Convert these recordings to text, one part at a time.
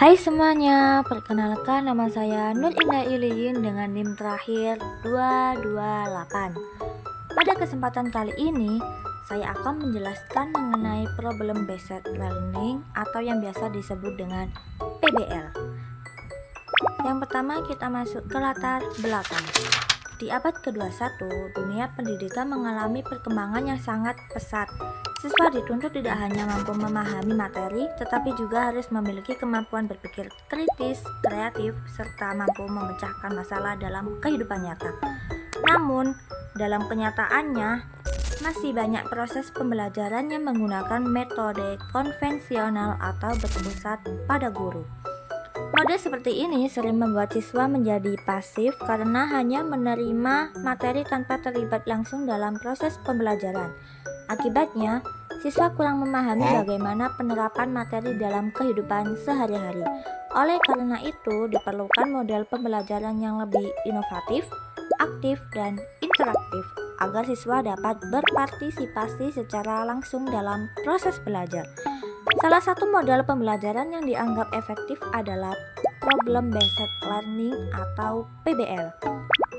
Hai semuanya, perkenalkan nama saya Nur Indah Iliyin dengan NIM terakhir 228. Pada kesempatan kali ini, saya akan menjelaskan mengenai problem based learning atau yang biasa disebut dengan PBL. Yang pertama kita masuk ke latar belakang. Di abad ke-21, dunia pendidikan mengalami perkembangan yang sangat pesat. Siswa dituntut tidak hanya mampu memahami materi, tetapi juga harus memiliki kemampuan berpikir kritis, kreatif, serta mampu memecahkan masalah dalam kehidupan nyata. Namun, dalam kenyataannya, masih banyak proses pembelajaran yang menggunakan metode konvensional atau berpusat pada guru. Model seperti ini sering membuat siswa menjadi pasif karena hanya menerima materi tanpa terlibat langsung dalam proses pembelajaran. Akibatnya, siswa kurang memahami bagaimana penerapan materi dalam kehidupan sehari-hari. Oleh karena itu, diperlukan model pembelajaran yang lebih inovatif, aktif, dan interaktif agar siswa dapat berpartisipasi secara langsung dalam proses belajar. Salah satu model pembelajaran yang dianggap efektif adalah Problem Based Learning atau PBL.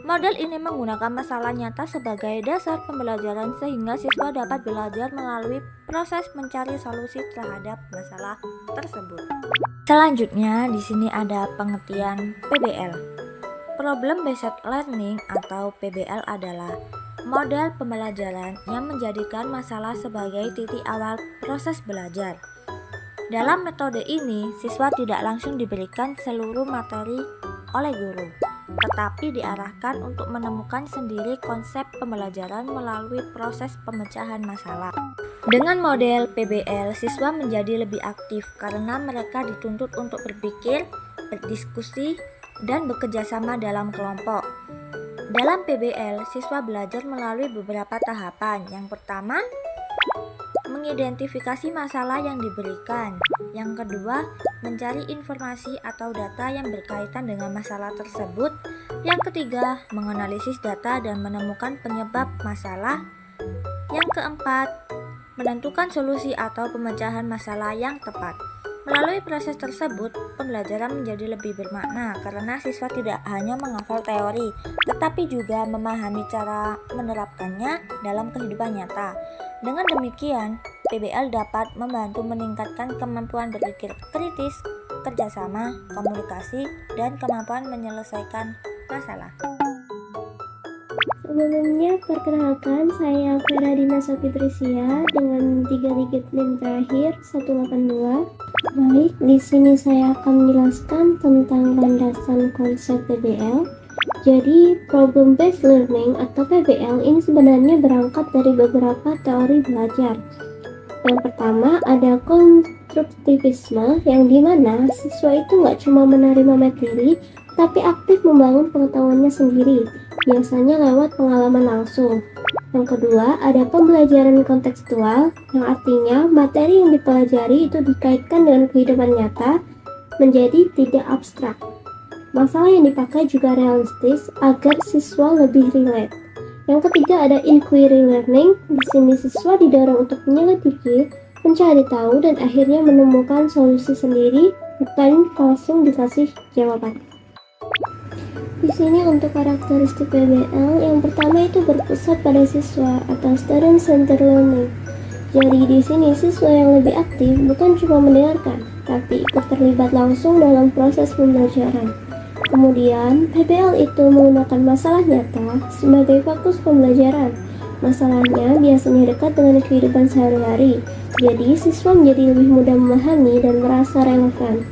Model ini menggunakan masalah nyata sebagai dasar pembelajaran sehingga siswa dapat belajar melalui proses mencari solusi terhadap masalah tersebut. Selanjutnya, di sini ada pengertian PBL. Problem Based Learning atau PBL adalah model pembelajaran yang menjadikan masalah sebagai titik awal proses belajar. Dalam metode ini, siswa tidak langsung diberikan seluruh materi oleh guru, tetapi diarahkan untuk menemukan sendiri konsep pembelajaran melalui proses pemecahan masalah. Dengan model PBL, siswa menjadi lebih aktif karena mereka dituntut untuk berpikir, berdiskusi, dan bekerja sama dalam kelompok. Dalam PBL, siswa belajar melalui beberapa tahapan. Yang pertama, mengidentifikasi masalah yang diberikan. Yang kedua, mencari informasi atau data yang berkaitan dengan masalah tersebut. Yang ketiga, menganalisis data dan menemukan penyebab masalah. Yang keempat, menentukan solusi atau pemecahan masalah yang tepat. Melalui proses tersebut, pembelajaran menjadi lebih bermakna karena siswa tidak hanya menghafal teori, tetapi juga memahami cara menerapkannya dalam kehidupan nyata. Dengan demikian, PBL dapat membantu meningkatkan kemampuan berpikir kritis, kerjasama, komunikasi, dan kemampuan menyelesaikan masalah. Sebelumnya, perkenalkan saya Vera Dina Sofitrisia dengan 3 digit NIM terakhir 182. Baik, di sini saya akan menjelaskan tentang landasan konsep PBL. Jadi, Problem Based Learning atau PBL ini sebenarnya berangkat dari beberapa teori belajar. Yang pertama ada konstruktivisme, yang dimana siswa itu nggak cuma menerima materi, tapi aktif membangun pengetahuannya sendiri, biasanya lewat pengalaman langsung. Yang kedua ada pembelajaran kontekstual, yang artinya materi yang dipelajari itu dikaitkan dengan kehidupan nyata, menjadi tidak abstrak. Masalah yang dipakai juga realistis agar siswa lebih relate. Yang ketiga ada inquiry learning. Di sini siswa didorong untuk menyelidiki, mencari tahu, dan akhirnya menemukan solusi sendiri, bukan langsung dikasih jawaban. Di sini untuk karakteristik PBL, yang pertama itu berpusat pada siswa atau student centered learning. Jadi di sini siswa yang lebih aktif bukan cuma mendengarkan, tapi ikut terlibat langsung dalam proses pembelajaran. Kemudian, PBL itu menggunakan masalah nyata sebagai fokus pembelajaran. Masalahnya biasanya dekat dengan kehidupan sehari-hari, jadi siswa menjadi lebih mudah memahami dan merasa relevan.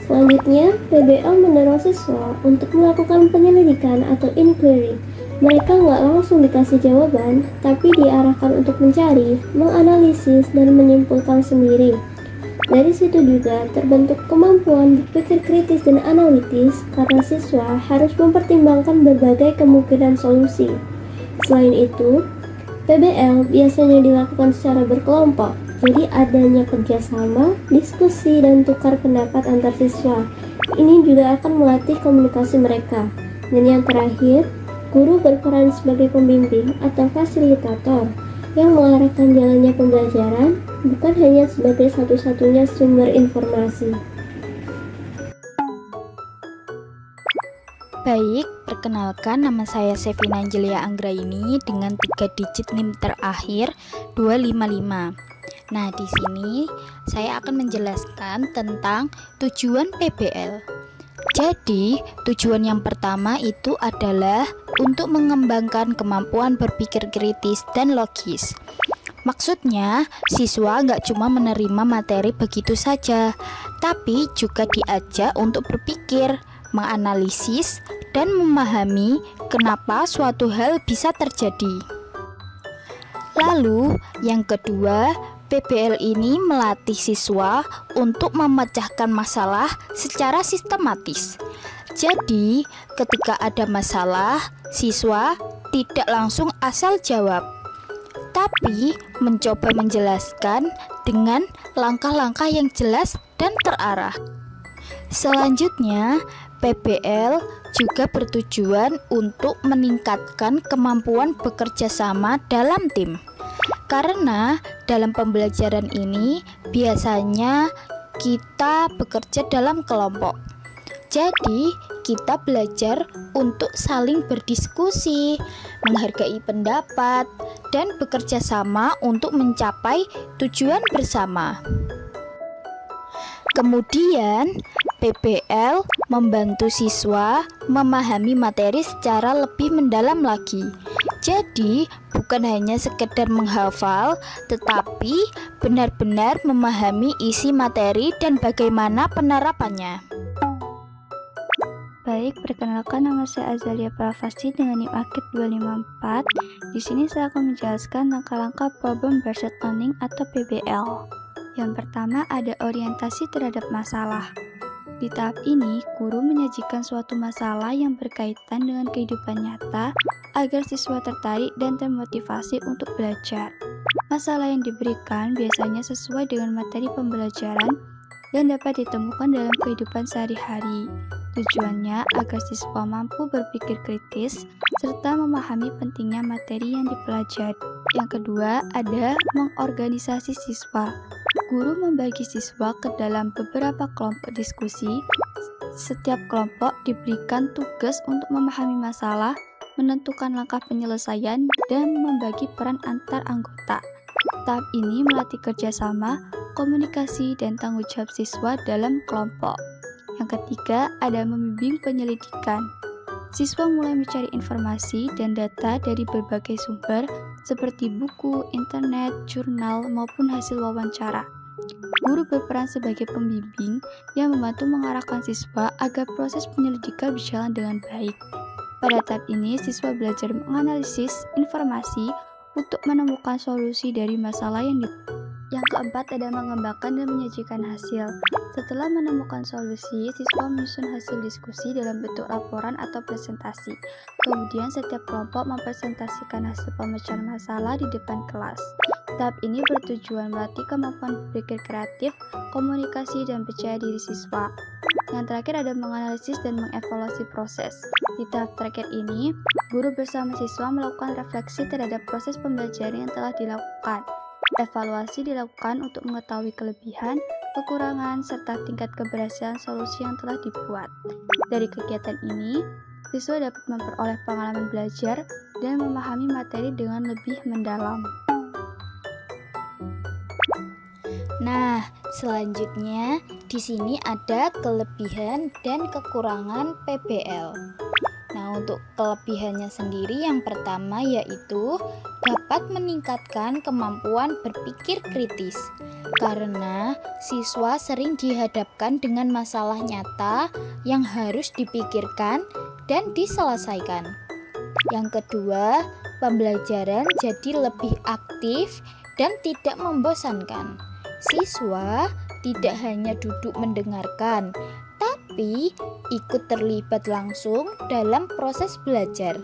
Selanjutnya, PBL mendorong siswa untuk melakukan penyelidikan atau inquiry. Mereka nggak langsung dikasih jawaban, tapi diarahkan untuk mencari, menganalisis, dan menyimpulkan sendiri. Dari situ juga terbentuk kemampuan berpikir kritis dan analitis karena siswa harus mempertimbangkan berbagai kemungkinan solusi. Selain itu, PBL biasanya dilakukan secara berkelompok, jadi adanya kerjasama, diskusi, dan tukar pendapat antar siswa. Ini juga akan melatih komunikasi mereka. Dan yang terakhir, guru berperan sebagai pembimbing atau fasilitator yang mengarahkan jalannya pembelajaran, bukan hanya sebagai satu-satunya sumber informasi. Baik, perkenalkan nama saya Sevina Angelia Anggraini dengan 3 digit NIM terakhir 255. Nah, di sini saya akan menjelaskan tentang tujuan PBL. Jadi, tujuan yang pertama itu adalah untuk mengembangkan kemampuan berpikir kritis dan logis. Maksudnya, siswa nggak cuma menerima materi begitu saja, tapi juga diajak untuk berpikir, menganalisis, dan memahami kenapa suatu hal bisa terjadi. Lalu, yang kedua, PBL ini melatih siswa untuk memecahkan masalah secara sistematis. Jadi, ketika ada masalah, siswa tidak langsung asal jawab, tapi mencoba menjelaskan dengan langkah-langkah yang jelas dan terarah. Selanjutnya, PBL juga bertujuan untuk meningkatkan kemampuan bekerja sama dalam tim. Karena dalam pembelajaran ini biasanya kita bekerja dalam kelompok. Jadi, kita belajar untuk saling berdiskusi, menghargai pendapat, dan bekerja sama untuk mencapai tujuan bersama. Kemudian, PBL membantu siswa memahami materi secara lebih mendalam lagi. Jadi, bukan hanya sekedar menghafal, tetapi benar-benar memahami isi materi dan bagaimana penerapannya. Baik, perkenalkan nama saya Azalia Pravasti dengan NIM akid 254. Di sini saya akan menjelaskan langkah-langkah problem based learning atau PBL. Yang pertama ada orientasi terhadap masalah. Di tahap ini, guru menyajikan suatu masalah yang berkaitan dengan kehidupan nyata agar siswa tertarik dan termotivasi untuk belajar. Masalah yang diberikan biasanya sesuai dengan materi pembelajaran dan dapat ditemukan dalam kehidupan sehari-hari. Tujuannya agar siswa mampu berpikir kritis serta memahami pentingnya materi yang dipelajari. Yang kedua, ada mengorganisasi siswa. Guru membagi siswa ke dalam beberapa kelompok diskusi. Setiap kelompok diberikan tugas untuk memahami masalah, menentukan langkah penyelesaian, dan membagi peran antar anggota. Tahap ini melatih kerjasama, komunikasi, dan tanggung jawab siswa dalam kelompok. Yang ketiga, ada membimbing penyelidikan. Siswa mulai mencari informasi dan data dari berbagai sumber seperti buku, internet, jurnal, maupun hasil wawancara. Guru berperan sebagai pembimbing yang membantu mengarahkan siswa agar proses penyelidikan berjalan dengan baik. Pada tahap ini, siswa belajar menganalisis informasi untuk menemukan solusi dari masalah yang Yang keempat ada mengembangkan dan menyajikan hasil. Setelah menemukan solusi, siswa menyusun hasil diskusi dalam bentuk laporan atau presentasi. Kemudian setiap kelompok mempresentasikan hasil pemecahan masalah di depan kelas. Tahap ini bertujuan melatih kemampuan berpikir kreatif, komunikasi, dan percaya diri siswa. Yang terakhir ada menganalisis dan mengevaluasi proses. Di tahap terakhir ini, guru bersama siswa melakukan refleksi terhadap proses pembelajaran yang telah dilakukan. Evaluasi dilakukan untuk mengetahui kelebihan, kekurangan, serta tingkat keberhasilan solusi yang telah dibuat. Dari kegiatan ini, siswa dapat memperoleh pengalaman belajar dan memahami materi dengan lebih mendalam. Nah, selanjutnya di sini ada kelebihan dan kekurangan PBL. Nah, untuk kelebihannya sendiri yang pertama yaitu dapat meningkatkan kemampuan berpikir kritis. Karena siswa sering dihadapkan dengan masalah nyata yang harus dipikirkan dan diselesaikan. Yang kedua, pembelajaran jadi lebih aktif dan tidak membosankan. Siswa tidak hanya duduk mendengarkan, tapi ikut terlibat langsung dalam proses belajar.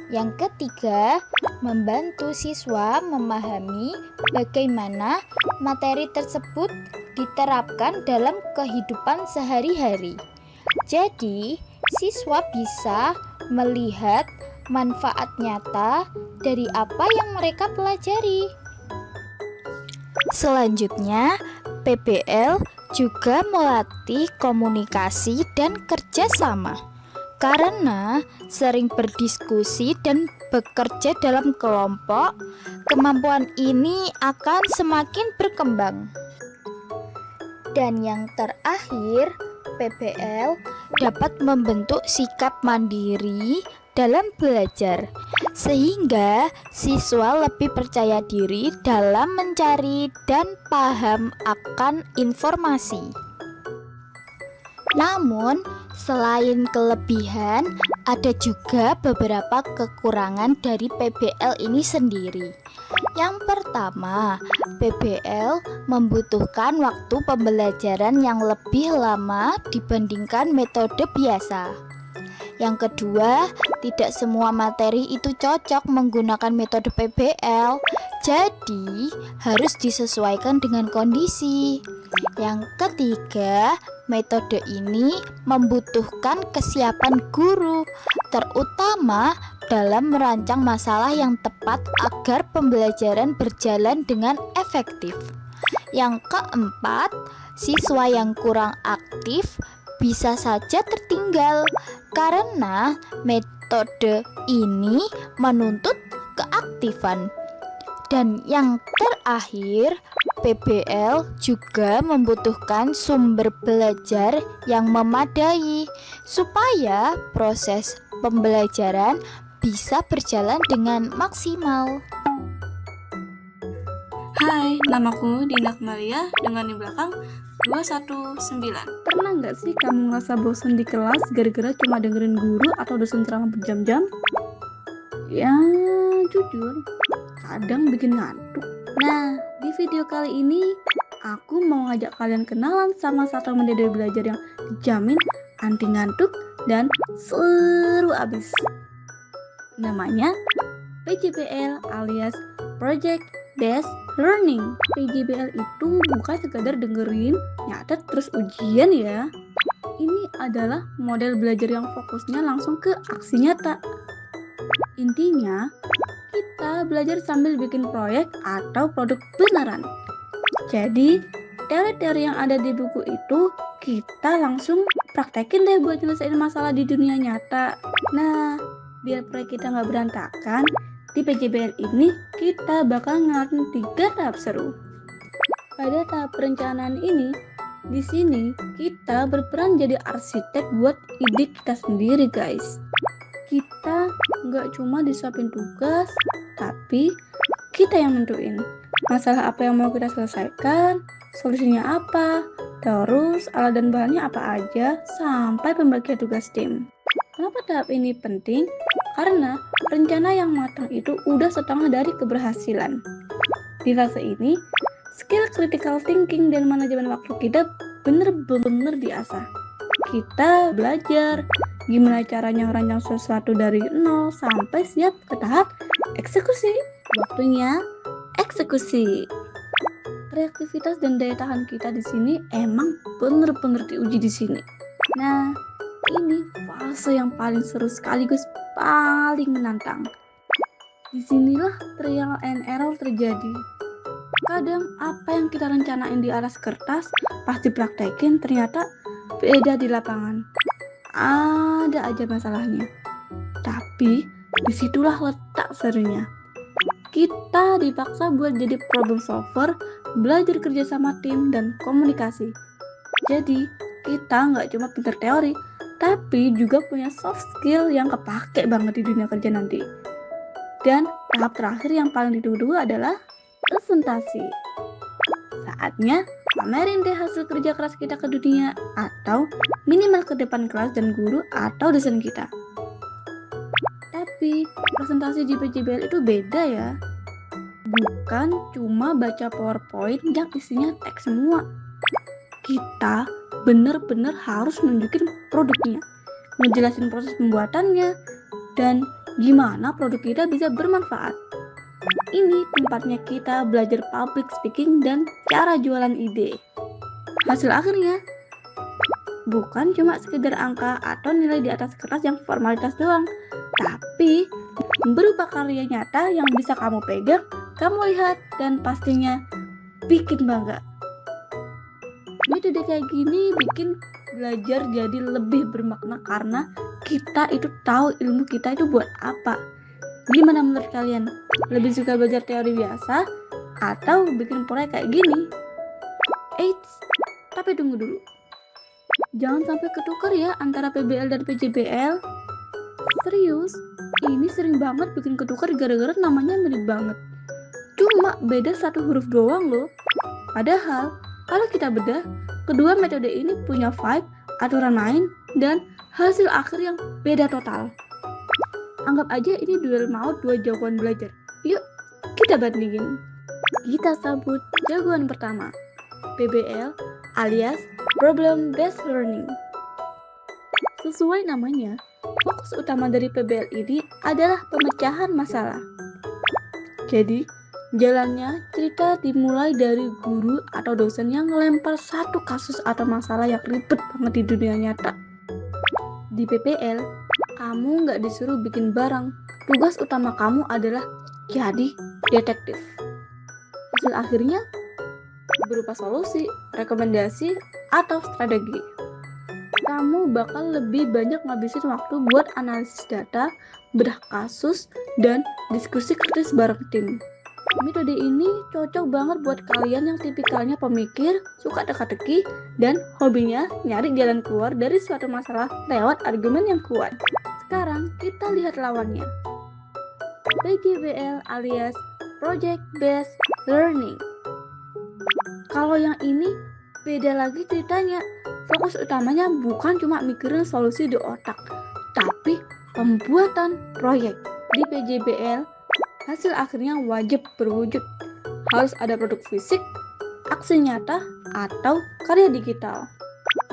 Yang ketiga, membantu siswa memahami bagaimana materi tersebut diterapkan dalam kehidupan sehari-hari. Jadi, siswa bisa melihat manfaat nyata dari apa yang mereka pelajari. Selanjutnya, PBL juga melatih komunikasi dan kerjasama. Karena sering berdiskusi dan bekerja dalam kelompok, kemampuan ini akan semakin berkembang. Dan yang terakhir, PBL dapat membentuk sikap mandiri dalam belajar, sehingga siswa lebih percaya diri dalam mencari dan paham akan informasi. Namun, selain kelebihan, ada juga beberapa kekurangan dari PBL ini sendiri. Yang pertama, PBL membutuhkan waktu pembelajaran yang lebih lama dibandingkan metode biasa. Yang kedua, tidak semua materi itu cocok menggunakan metode PBL, jadi harus disesuaikan dengan kondisi. Yang ketiga, metode ini membutuhkan kesiapan guru, terutama dalam merancang masalah yang tepat agar pembelajaran berjalan dengan efektif. Yang keempat, siswa yang kurang aktif bisa saja tertinggal karena metode ini menuntut keaktifan. Dan yang terakhir, PBL juga membutuhkan sumber belajar yang memadai supaya proses pembelajaran bisa berjalan dengan maksimal. Hai, namaku Dina Kemalia dengan di belakang 219. Pernah nggak sih kamu ngerasa bosan di kelas gara-gara cuma dengerin guru atau dosen ceramah berjam-jam? Ya, jujur, kadang bikin ngantuk. Nah, di video kali ini aku mau ngajak kalian kenalan sama satu metode belajar yang dijamin anti ngantuk dan seru abis. Namanya PJBL alias Project Based Learning. PJBL itu bukan sekadar dengerin, nyatet terus ujian ya. Ini adalah model belajar yang fokusnya langsung ke aksi nyata. Intinya, kita belajar sambil bikin proyek atau produk beneran. Jadi, teori-teori yang ada di buku itu kita langsung praktekin deh buat nyelesain masalah di dunia nyata. Nah, biar proyek kita nggak berantakan, di PJBL ini kita bakal ngelakuin 3 tahap seru. Pada tahap perencanaan ini, di sini kita berperan jadi arsitek buat ide kita sendiri, guys. Kita nggak cuma disuapin tugas, tapi kita yang nentuin masalah apa yang mau kita selesaikan, solusinya apa, terus alat dan bahannya apa aja, sampai pembagian tugas tim. Kenapa tahap ini penting? Karena rencana yang matang itu udah setengah dari keberhasilan. Di fase ini, skill critical thinking dan manajemen waktu kita bener-bener diasah. Kita belajar gimana caranya merancang sesuatu dari nol sampai siap ke tahap eksekusi. Waktunya eksekusi. Kreativitas dan daya tahan kita di sini emang bener-bener diuji di sini. Nah, ini fase yang paling seru sekaligus paling menantang. Disinilah trial and error terjadi. Kadang apa yang kita rencanain di atas kertas pas dipraktekin ternyata beda di lapangan. Ada aja masalahnya. Tapi disitulah letak serunya. Kita dipaksa buat jadi problem solver, belajar kerja sama tim dan komunikasi. Jadi kita nggak cuma pintar teori, tapi juga punya soft skill yang kepake banget di dunia kerja nanti. Dan tahap terakhir yang paling ditunggu adalah presentasi. Saatnya pamerin deh hasil kerja keras kita ke dunia, atau minimal ke depan kelas dan guru atau dosen kita. Tapi presentasi di PJBL itu beda ya. Bukan cuma baca PowerPoint yang isinya teks semua. Kita bener-bener harus nunjukin produknya, ngejelasin proses pembuatannya, dan gimana produk kita bisa bermanfaat. Ini tempatnya kita belajar public speaking dan cara jualan ide. Hasil akhirnya bukan cuma sekedar angka atau nilai di atas kertas yang formalitas doang, tapi berupa karya nyata yang bisa kamu pegang, kamu lihat, dan pastinya bikin bangga. Metode kayak gini bikin belajar jadi lebih bermakna karena kita itu tahu ilmu kita itu buat apa. Gimana menurut kalian? Lebih suka belajar teori biasa atau bikin proyek kayak gini? Eits, tapi tunggu dulu. Jangan sampai ketukar ya antara PBL dan PJBL. Serius, ini sering banget bikin ketukar gara-gara namanya mirip banget. Cuma beda satu huruf doang loh. Padahal, kalau kita bedah, kedua metode ini punya vibe, aturan main, dan hasil akhir yang beda total. Anggap aja ini duel maut dua jagoan belajar. Yuk, kita bandingin. Kita sambut jagoan pertama, PBL alias Problem Based Learning. Sesuai namanya, fokus utama dari PBL ini adalah pemecahan masalah. Jadi, jalannya cerita dimulai dari guru atau dosen yang ngelempar satu kasus atau masalah yang ribet banget di dunia nyata. Di PPL, kamu nggak disuruh bikin barang. Tugas utama kamu adalah jadi detektif. Hasil akhirnya berupa solusi, rekomendasi, atau strategi. Kamu bakal lebih banyak ngabisin waktu buat analisis data, bedah kasus, dan diskusi kritis bareng tim. Metode ini cocok banget buat kalian yang tipikalnya pemikir, suka teka-teki, dan hobinya nyari jalan keluar dari suatu masalah lewat argumen yang kuat. Sekarang kita lihat lawannya. PJBL alias Project Based Learning. Kalau yang ini beda lagi ceritanya. Fokus utamanya bukan cuma mikirin solusi di otak, tapi pembuatan proyek. Di PJBL, hasil akhirnya wajib berwujud. Harus ada produk fisik, aksi nyata, atau karya digital.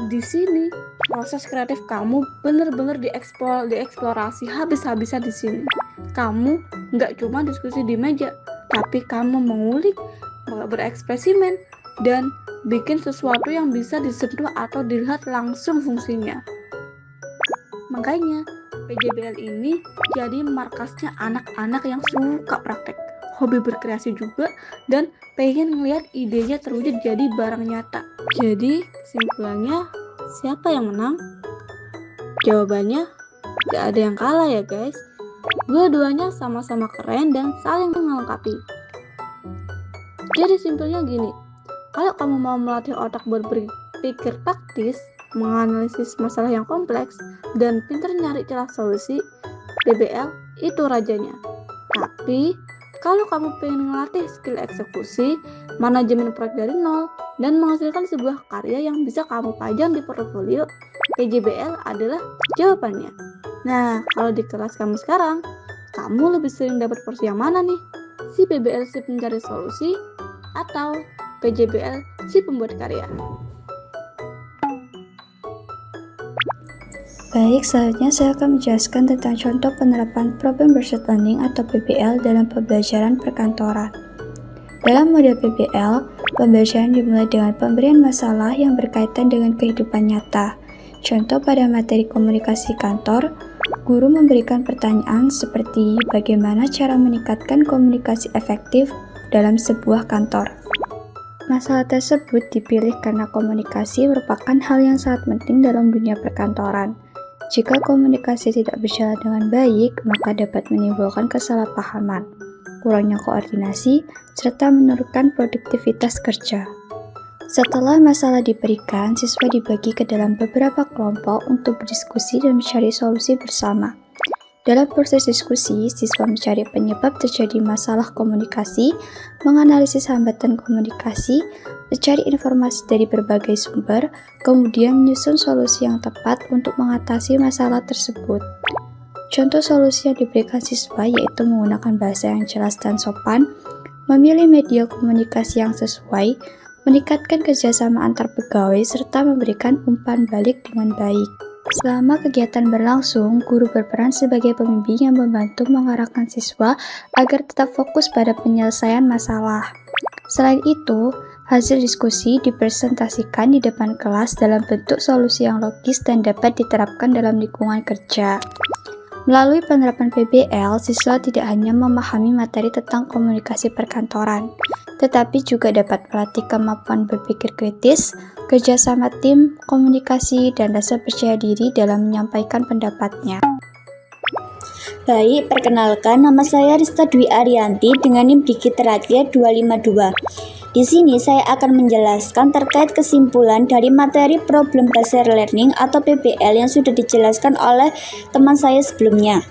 Di sini, proses kreatif kamu bener-bener dieksplorasi habis-habisan di sini. Kamu nggak cuma diskusi di meja, tapi kamu mengulik, bereksperimen, dan bikin sesuatu yang bisa disentuh atau dilihat langsung fungsinya. Makanya, PJBL ini jadi markasnya anak-anak yang suka praktek, hobi berkreasi juga, dan pengen ngeliat idenya terwujud jadi barang nyata. Jadi, kesimpulannya, siapa yang menang? Jawabannya, gak ada yang kalah ya guys. Dua-duanya sama-sama keren dan saling melengkapi. Jadi simpelnya gini, kalau kamu mau melatih otak buat berpikir taktis, menganalisis masalah yang kompleks, dan pintar nyari celah solusi, PBL itu rajanya. Tapi, kalau kamu pengen ngelatih skill eksekusi, manajemen proyek dari nol, dan menghasilkan sebuah karya yang bisa kamu pajang di portofolio, PJBL adalah jawabannya. Nah, kalau di kelas kamu sekarang, kamu lebih sering dapat porsi yang mana nih? Si PBL si pencari solusi, atau PJBL si pembuat karya? Baik, selanjutnya saya akan menjelaskan tentang contoh penerapan Problem Based Learning atau PBL dalam pembelajaran perkantoran. Dalam model PBL, pembelajaran dimulai dengan pemberian masalah yang berkaitan dengan kehidupan nyata. Contoh pada materi komunikasi kantor, guru memberikan pertanyaan seperti bagaimana cara meningkatkan komunikasi efektif dalam sebuah kantor. Masalah tersebut dipilih karena komunikasi merupakan hal yang sangat penting dalam dunia perkantoran. Jika komunikasi tidak berjalan dengan baik, maka dapat menimbulkan kesalahpahaman, kurangnya koordinasi, serta menurunkan produktivitas kerja. Setelah masalah diberikan, siswa dibagi ke dalam beberapa kelompok untuk berdiskusi dan mencari solusi bersama. Dalam proses diskusi, siswa mencari penyebab terjadi masalah komunikasi, menganalisis hambatan komunikasi, mencari informasi dari berbagai sumber, kemudian menyusun solusi yang tepat untuk mengatasi masalah tersebut. Contoh solusi yang diberikan siswa yaitu menggunakan bahasa yang jelas dan sopan, memilih media komunikasi yang sesuai, meningkatkan kerjasama antar pegawai, serta memberikan umpan balik dengan baik. Selama kegiatan berlangsung, guru berperan sebagai pembimbing yang membantu mengarahkan siswa agar tetap fokus pada penyelesaian masalah. Selain itu, hasil diskusi dipresentasikan di depan kelas dalam bentuk solusi yang logis dan dapat diterapkan dalam lingkungan kerja. Melalui penerapan PBL, siswa tidak hanya memahami materi tentang komunikasi perkantoran, tetapi juga dapat melatih kemampuan berpikir kritis, kerjasama tim, komunikasi, dan rasa percaya diri dalam menyampaikan pendapatnya. Baik, perkenalkan nama saya Rista Dwi Arianti dengan NIM digit terakhir 252. Di sini saya akan menjelaskan terkait kesimpulan dari materi Problem Based Learning atau PBL yang sudah dijelaskan oleh teman saya sebelumnya.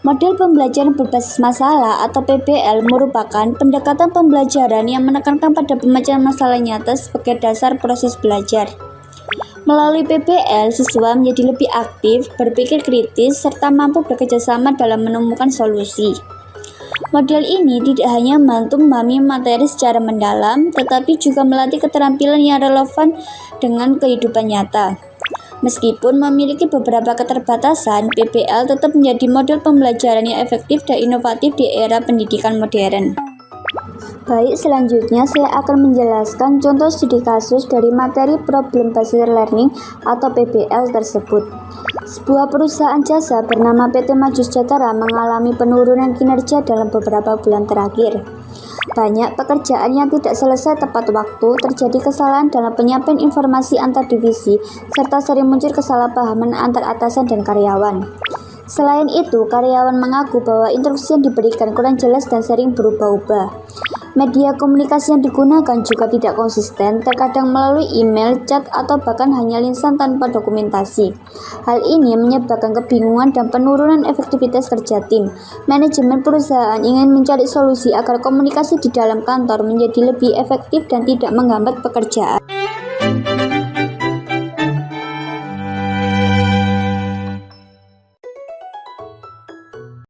Model pembelajaran berbasis masalah atau PBL merupakan pendekatan pembelajaran yang menekankan pada pemecahan masalah nyata sebagai dasar proses belajar. Melalui PBL, siswa menjadi lebih aktif, berpikir kritis, serta mampu bekerjasama dalam menemukan solusi. Model ini tidak hanya membantu memahami materi secara mendalam, tetapi juga melatih keterampilan yang relevan dengan kehidupan nyata. Meskipun memiliki beberapa keterbatasan, PBL tetap menjadi model pembelajaran yang efektif dan inovatif di era pendidikan modern. Baik, selanjutnya saya akan menjelaskan contoh studi kasus dari materi Problem Based Learning atau PBL tersebut. Sebuah perusahaan jasa bernama PT Maju Sejahtera mengalami penurunan kinerja dalam beberapa bulan terakhir. Banyak pekerjaan yang tidak selesai tepat waktu, terjadi kesalahan dalam penyampaian informasi antar divisi, serta sering muncul kesalahpahaman antar atasan dan karyawan. Selain itu, karyawan mengaku bahwa instruksi yang diberikan kurang jelas dan sering berubah-ubah. Media komunikasi yang digunakan juga tidak konsisten, terkadang melalui email, chat, atau bahkan hanya lisan tanpa dokumentasi. Hal ini menyebabkan kebingungan dan penurunan efektivitas kerja tim. Manajemen perusahaan ingin mencari solusi agar komunikasi di dalam kantor menjadi lebih efektif dan tidak menghambat pekerjaan.